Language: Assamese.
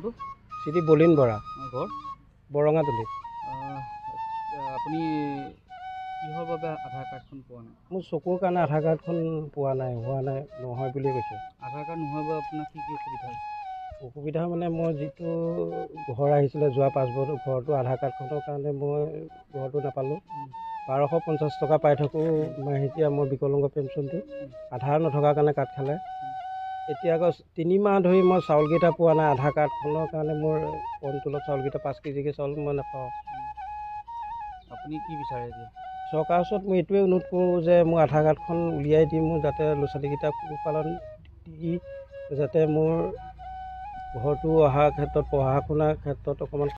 নামটো শ্ৰী বলিন বৰা ঘৰ বৰঙাতলি। আপুনি কিহৰ বাবে আধাৰ কাৰ্ডখন পোৱা নাই? মোৰ চকুৰ কাৰণে আধাৰ কাৰ্ডখন পোৱা নাই, হোৱা নাই, নহয় বুলি কৈছে। আধাৰ কাৰ্ড নোহোৱাৰ বাবে আপোনাৰ কি অসুবিধা হৈছে? অসুবিধা মানে মই যিটো ঘৰ আহিছিলে যোৱা 5 বছৰ ঘৰটো আধাৰ কাৰ্ডখনৰ কাৰণে মই ঘৰটো নাপালোঁ। 1250 টকা পাই থাকোঁ মাহেকীয়া মই বিকলাংগ পেঞ্চনটো। আধাৰ নথকাৰ কাৰণে কাট খালে। এতিয়া আকৌ 3 মাহ ধৰি মই চাউলকেইটা পোৱা নাই। আধাৰ কাৰ্ডখনৰ কাৰণে মোৰ কণ্ট্ৰলত চাউলকেইটা 5 কেজিকৈ চাউল মই নাপাওঁ। আপুনি কি বিচাৰে এতিয়া? চৰকাৰৰ ওচৰত মই এইটোৱে অনুৰোধ কৰোঁ যে মোৰ আধাৰ কাৰ্ডখন উলিয়াই দি মোৰ যাতে ল'ৰা ছোৱালীকেইটা পোহপালন দি যাতে মোৰ ঘৰটো অহাৰ ক্ষেত্ৰত পঢ়া শুনাৰ ক্ষেত্ৰত অকণমান